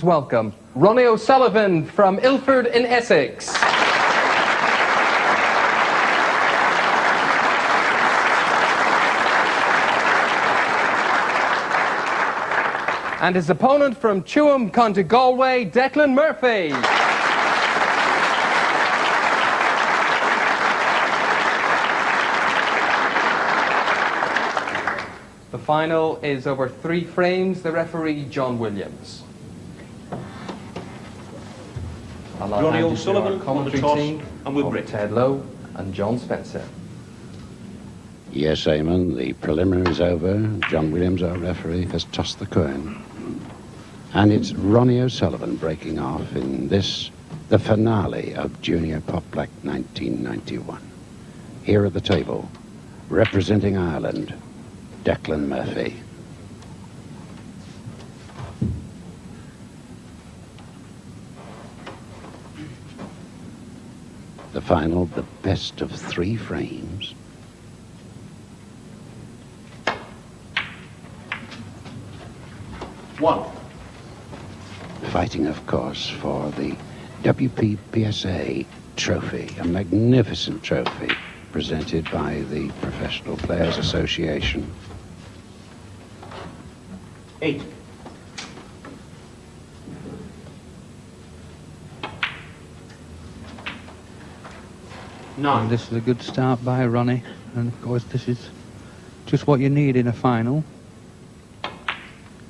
Welcome, Ronnie O'Sullivan from Ilford in Essex. And his opponent from Tuam, County Galway, Declan Murphy. The final is over 3 frames. The referee, John Williams. Ronnie O'Sullivan on the toss, and we'll break. Ted Lowe and John Spencer. Yes, Eamon, the preliminary's over. John Williams, our referee, has tossed the coin. And it's Ronnie O'Sullivan breaking off in this, the finale of Junior Pop Black 1991. Here at the table, representing Ireland, Declan Murphy. The final, the best of 3 frames. One. Fighting, of course, for the WPPSA trophy, a magnificent trophy presented by the Professional Players Association. 8. And this is a good start by Ronnie, and of course this is just what you need in a final.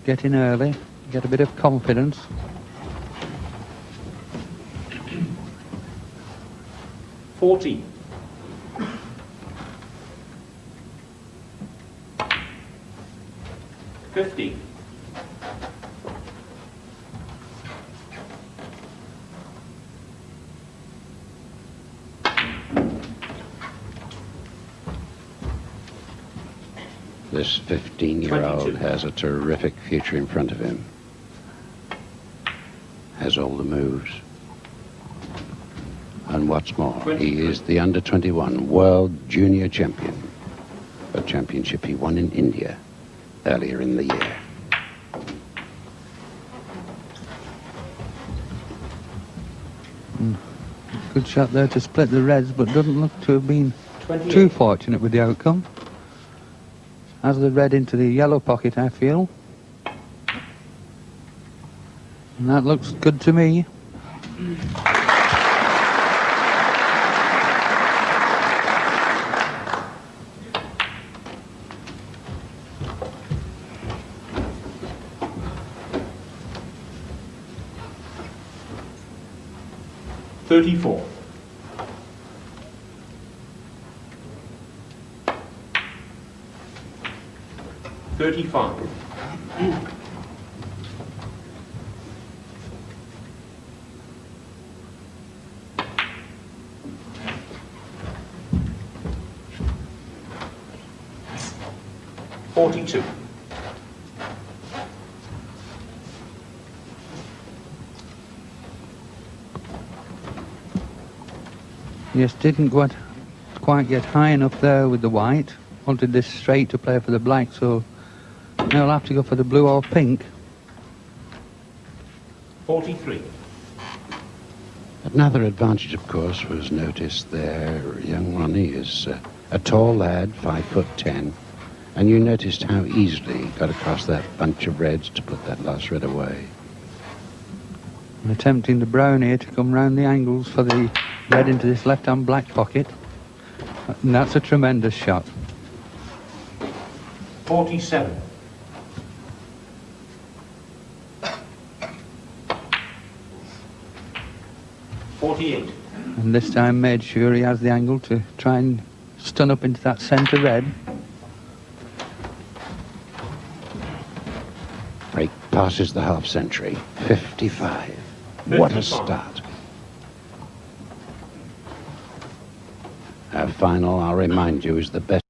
Get in early, get a bit of confidence. $40. 50. 'This 15-year-old has a terrific future in front of him. Has all the moves. And what's more, he is the under-21 World Junior Champion. A championship he won in India earlier in the year. Good shot there to split the reds, but doesn't look to have been too fortunate with the outcome. Has the red into the yellow pocket, I feel. And that looks good to me. $34. 35. 42. 'Yes, didn't quite get high enough there with the white. Wanted this straight to play for the black, so now I'll have to go for the blue or pink. 43. Another advantage, of course, was noticed there. Young Ronnie is a tall lad, 5'10", and you noticed how easily he got across that bunch of reds to put that last red away. I'm attempting the brown here to come round the angles for the red into this left-hand black pocket. And that's a tremendous shot. 47. 48. And this time made sure he has the angle to try and stun up into that centre red. Break passes the half century. 55. What a start. Our final, I'll remind you, is the best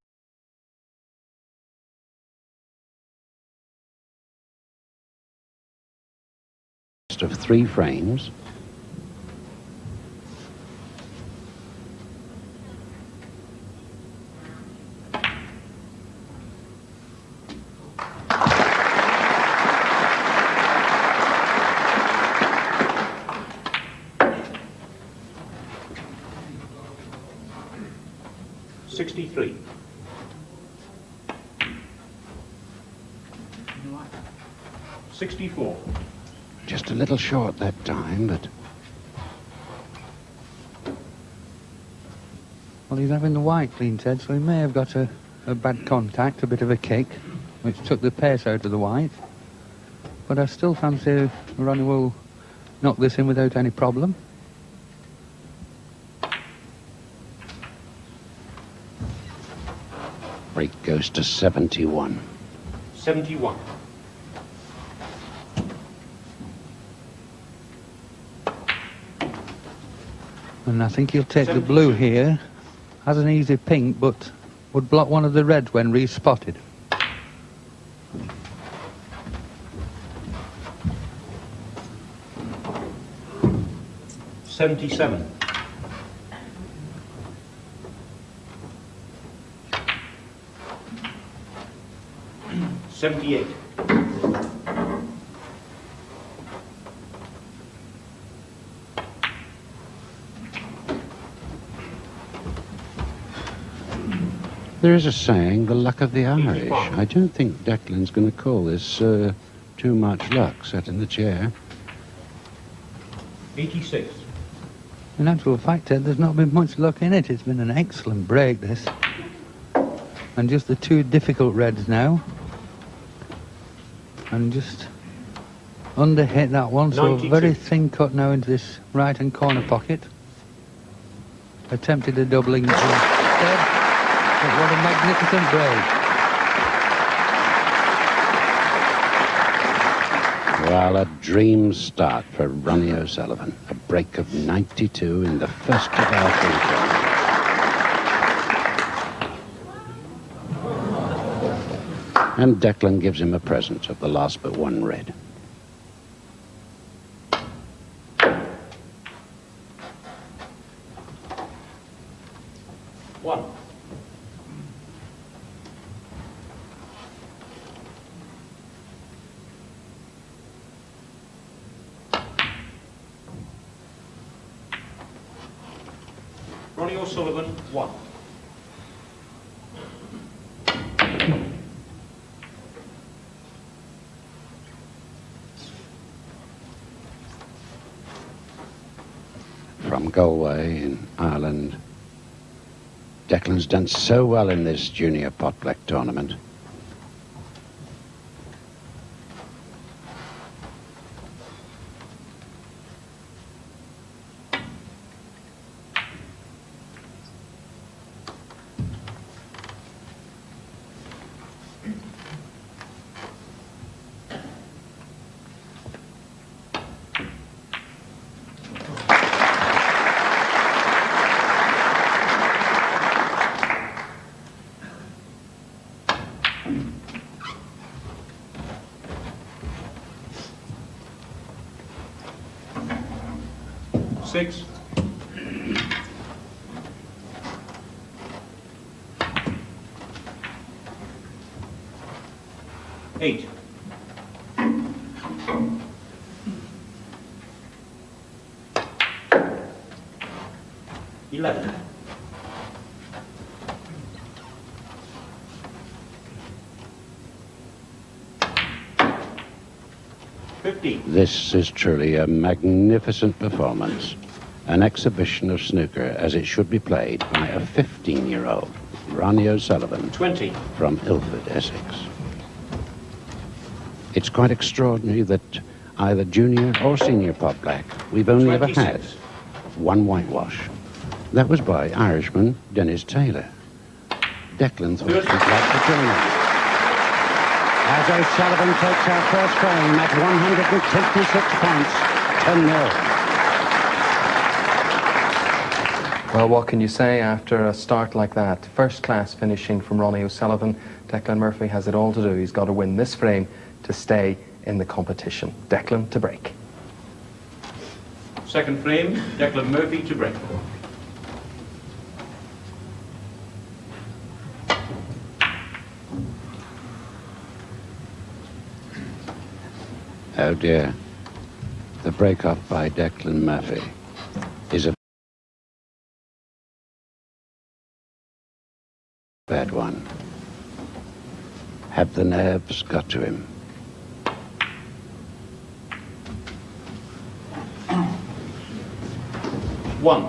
of 3 frames. 63. $64. Just a little short that time, but Well, he's having the white clean, Ted, so he may have got a bad contact, a bit of a kick, which took the pace out of the white. But I still fancy Ronnie will knock this in without any problem. break goes to 71. 71. And I think he'll take the blue here. Has an easy pink, but would block one of the reds when re-spotted. $77. $78. There is a saying, the luck of the Irish. I don't think Declan's going to call this too much luck, sat in the chair. 86. In actual fact, Ted, there's not been much luck in it. It's been an excellent break, this. And just the two difficult reds now. And just under-hit that one, so 92. very thin cut now into this right-hand corner pocket. Attempted a doubling instead. But what a magnificent break. Well, a dream start for Ronnie O'Sullivan. A break of 92 in the first of our three. And Declan gives him a present of the last but one red. One. Ronnie O'Sullivan, 1. From Galway in Ireland. Declan's done so well in this junior pot black tournament. Six. Eight. $11. $50. This is truly a magnificent performance. An exhibition of snooker as it should be played by a 15-year-old, Ronnie O'Sullivan, 20. from Ilford, Essex. It's quite extraordinary that either junior or senior pot black, we've only ever had 26. one whitewash. That was by Irishman Dennis Taylor. Declan thought he'd like to join us. As O'Sullivan takes our first frame at 156 points to 0. Well, what can you say after a start like that? First class finishing from Ronnie O'Sullivan. Declan Murphy has it all to do. He's got to win this frame to stay in the competition. Declan to break. Second frame, Declan Murphy to break. Oh dear. The break-off by Declan Murphy is a Have the nerves got to him? One.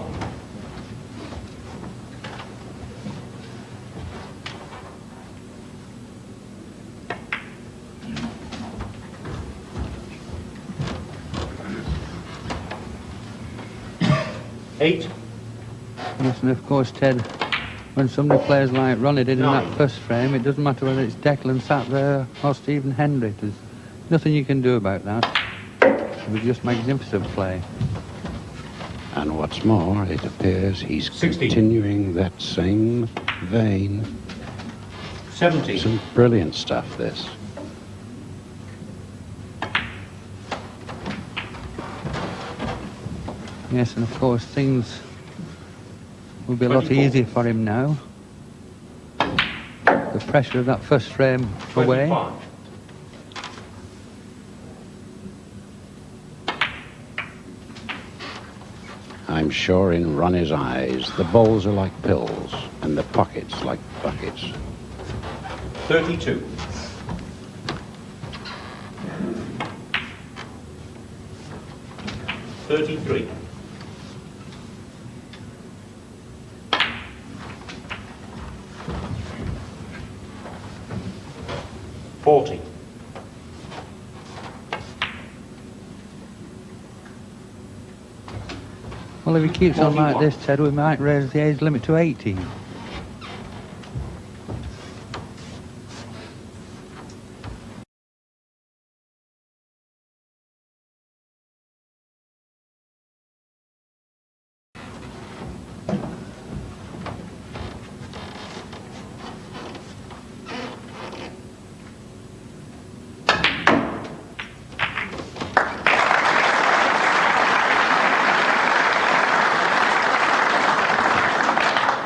Eight. Yes, and of course, Ted, when somebody plays like Ronnie did in that first frame, it doesn't matter whether it's Declan sat there or Stephen Hendry. There's nothing you can do about that. It was just magnificent play. And what's more, it appears he's 60. continuing that same vein. 70. Some brilliant stuff, this. Yes, and of course, things will be a lot 24. easier for him now. The pressure of that first frame away. 25. I'm sure in Ronnie's eyes, the balls are like pills and the pockets like buckets. 32. 33. 40. Well, if he keeps on like 41. this, Ted, we might raise the age limit to 18.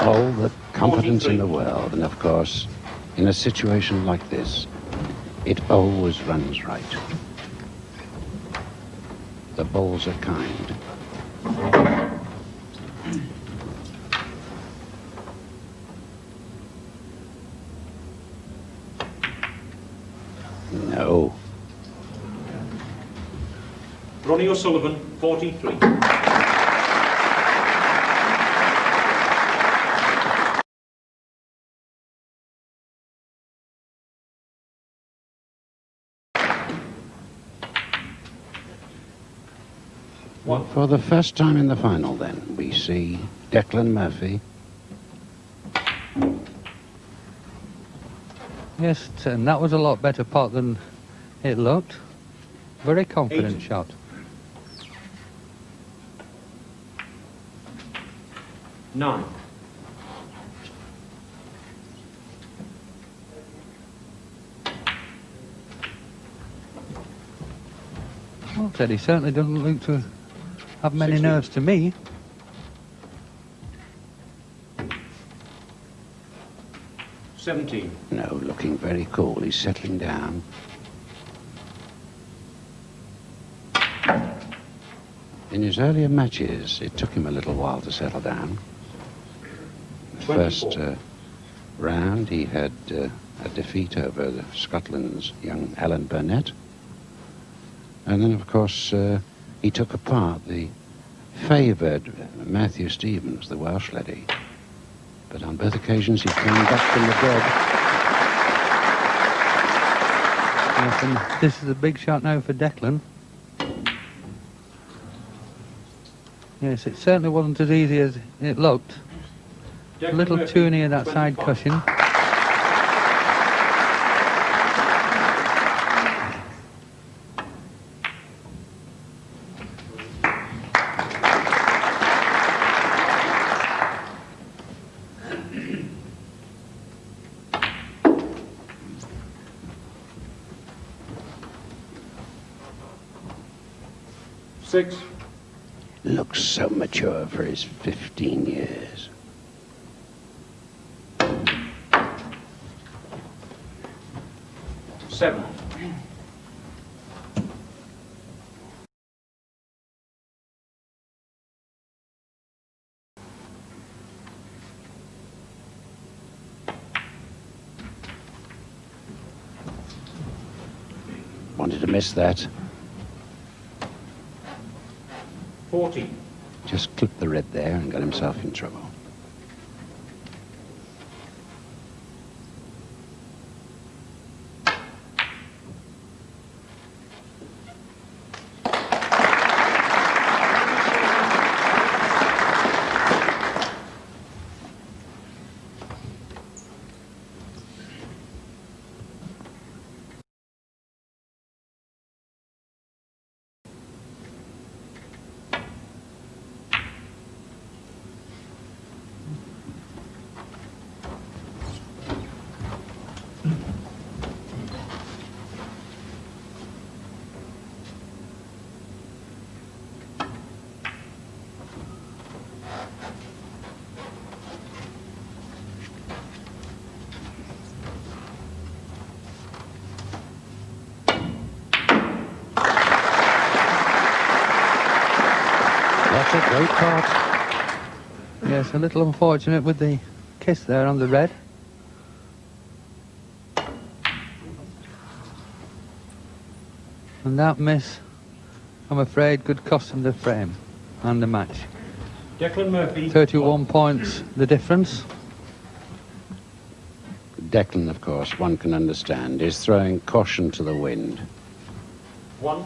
All the confidence in the world, and of course, in a situation like this, it always runs right. The balls are kind. No. Ronnie O'Sullivan, 43. For the first time in the final, then, we see Declan Murphy. Yes, and that was a lot better pot than it looked. Very confident 8. shot. Nine. Well, Ted, he certainly doesn't look to have many 16. nerves to me. 17. No, looking very cool. He's settling down. In his earlier matches, it took him a little while to settle down. The 24. first round, he had a defeat over Scotland's young Alan Burnett. And then, of course, he took apart the favoured Matthew Stevens, the Welsh laddie. But on both occasions, he came back from the dead. Yes, and this is a big shot now for Declan. Yes, it certainly wasn't as easy as it looked. A little too near that side cushion. Six. Looks so mature for his 15 years. Seven. Wanted to miss that. 40. Just clipped the red there and got himself in trouble. That's a great part. Yes, a little unfortunate with the kiss there on the red. And that miss, I'm afraid, could cost him the frame and the match. Declan Murphy. 31 points, the difference. Declan, of course, one can understand, is throwing caution to the wind. 1.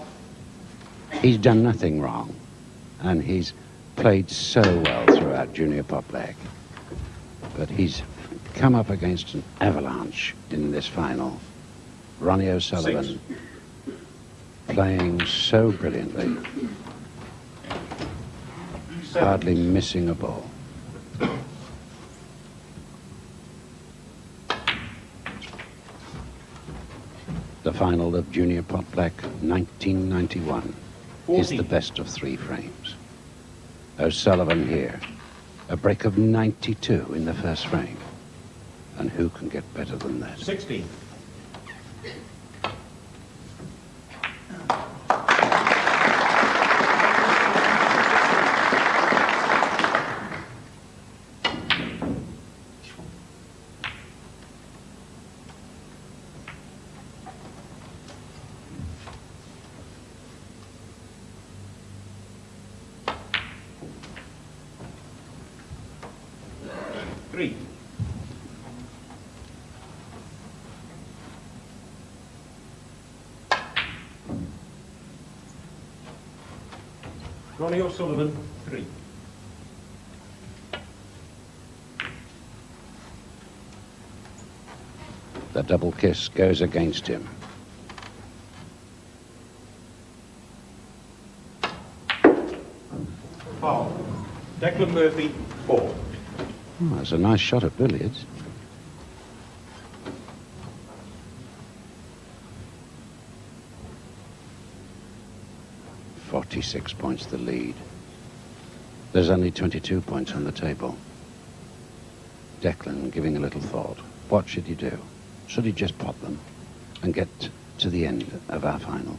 He's done nothing wrong, and he's played so well throughout Junior Pot Black. But he's come up against an avalanche in this final. Ronnie O'Sullivan playing so brilliantly, hardly missing a ball. The final of Junior Pot Black 1991 is the best of 3 frames. O'Sullivan here, a break of 92 in the first frame. And who can get better than that? 16. Ronnie O'Sullivan, 3. The double kiss goes against him. Foul. Declan Murphy, 4. Oh, that's a nice shot at billiards. "46 points the lead. There's only 22 points on the table. Declan giving a little thought. What should he do? Should he just pot them and get to the end of our final?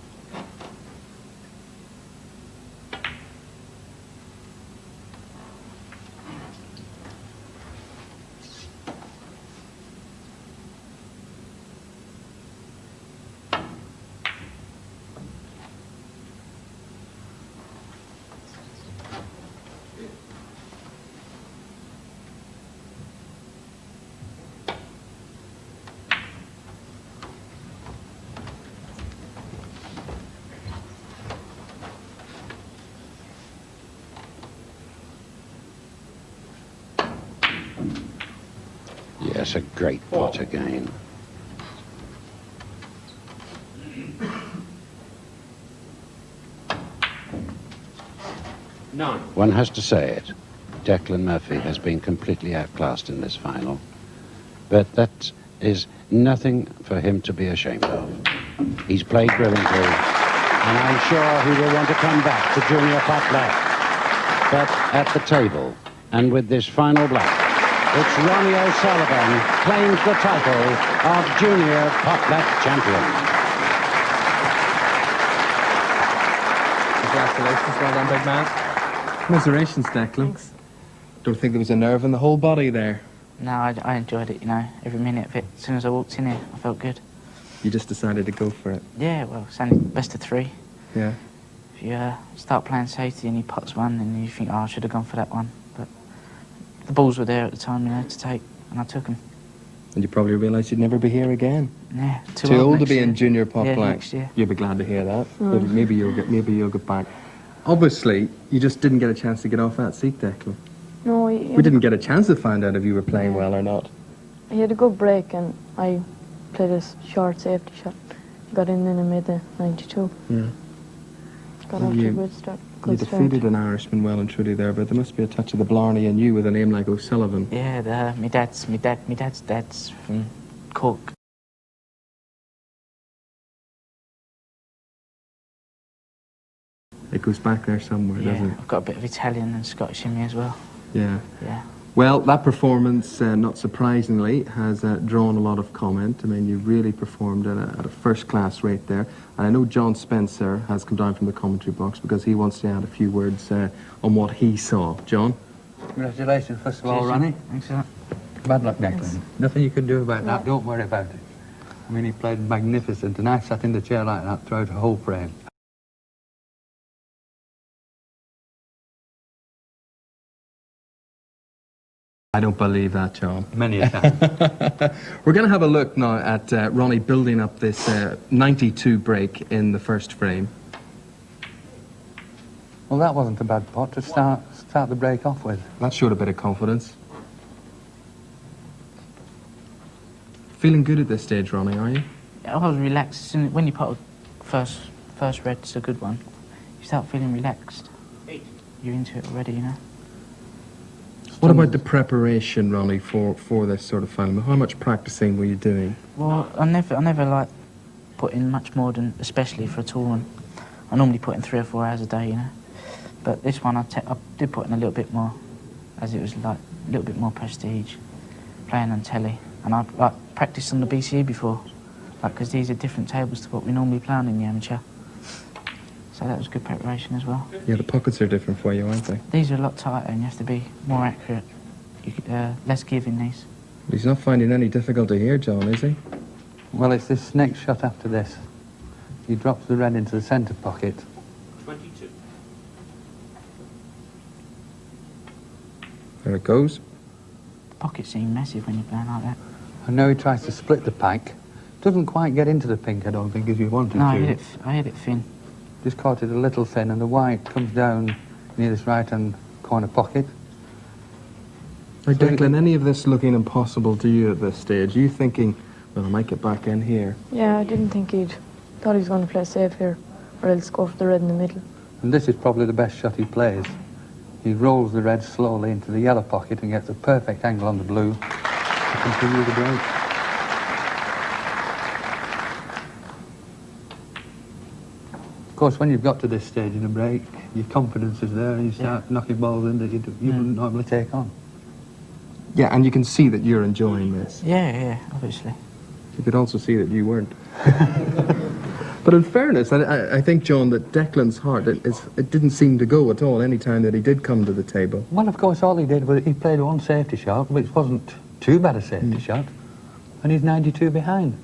Yes, a great pot again. Nine. One has to say it. Declan Murphy has been completely outclassed in this final. But that is nothing for him to be ashamed of. He's played brilliantly, and I'm sure he will want to come back to Junior Pot Black. But at the table, and with this final black, it's Ronnie O'Sullivan claims the title of Junior Pot Black champion. Congratulations, well done, big man. Commiserations, Declan. Thanks. Don't think there was a nerve in the whole body there. No, I enjoyed it, you know, every minute of it. As soon as I walked in here, I felt good. You just decided to go for it. Yeah, well, it's only best of 3. Yeah. If you start playing safety and he pots one and you think, oh, I should have gone for that one. But the balls were there at the time, you know, to take, and I took them. And you probably realised you'd never be here again. Yeah, Too old to next be year. in junior pot Yeah, black. next year. You'll be glad to hear that. Maybe you'll get back. Obviously, you just didn't get a chance to get off that seat, Declan. No, We didn't get a chance to find out if you were playing well or not. he had a good break, and I played a short safety shot. Got in and made the 92. Yeah. Got off to a good start. You defeated an Irishman well and truly there, but there must be a touch of the Blarney in you with a name like O'Sullivan. Yeah, my dad's from Cork. It goes back there somewhere, doesn't it? I've got a bit of Italian and Scottish in me as well. Yeah. Yeah. Well, that performance, not surprisingly, has drawn a lot of comment. I mean, you really performed at a first-class rate there. And I know John Spencer has come down from the commentary box because he wants to add a few words on what he saw. John? Congratulations, first of all, Ronnie. Thanks for that. Bad luck, Declan. Nothing you can do about that. Don't worry about it. I mean, he played magnificent, and I sat in the chair like that throughout the whole frame. I don't believe that, John. Many a time. We're going to have a look now at Ronnie building up this 92 break in the first frame. Well, that wasn't a bad pot to start the break off with. That showed a bit of confidence. Feeling good at this stage, Ronnie, are you? I was relaxed. When you put a first red, it's a good one. You start feeling relaxed. You're into it already, you know. What about the preparation, Ronnie, for this sort of final? How much practicing were you doing? Well, I never like putting much more than, especially for a tournament. I normally put in 3 or 4 hours a day, you know. But this one I did put in a little bit more, as it was like a little bit more prestige, playing on telly. And I like practiced on the BCE before, like because these are different tables to what we normally play on in the amateur. So that was good preparation as well. Yeah, the pockets are different for you, aren't they? These are a lot tighter and you have to be more accurate. You could, less give in these. He's not finding any difficulty here, John, is he? Well, it's this next shot after this. He drops the red into the centre pocket. 22. There it goes. The pockets seem massive when you're playing like that. And now he tries to split the pack. Doesn't quite get into the pink, I don't think, as you wanted No, to. I hit it thin. Just caught it a little thin, and the white comes down near this right-hand corner pocket. Now, Declan, any of this looking impossible to you at this stage? Are you thinking, well, I might get back in here? Yeah, I didn't think thought he was going to play safe here, or else go for the red in the middle. And this is probably the best shot he plays. He rolls the red slowly into the yellow pocket and gets a perfect angle on the blue to continue the break. Of course, when you've got to this stage in a break, your confidence is there and you start knocking balls in that you wouldn't normally take on. Yeah, and you can see that you're enjoying this. Yeah, obviously. You could also see that you weren't. But in fairness, I think, John, that Declan's heart, it didn't seem to go at all any time that he did come to the table. Well, of course, all he did was he played one safety shot, which wasn't too bad a safety shot, and he's 92 behind.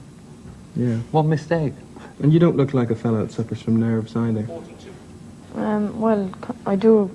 Yeah. One mistake. And you don't look like a fellow that suffers from nerves either. 42. Well, I do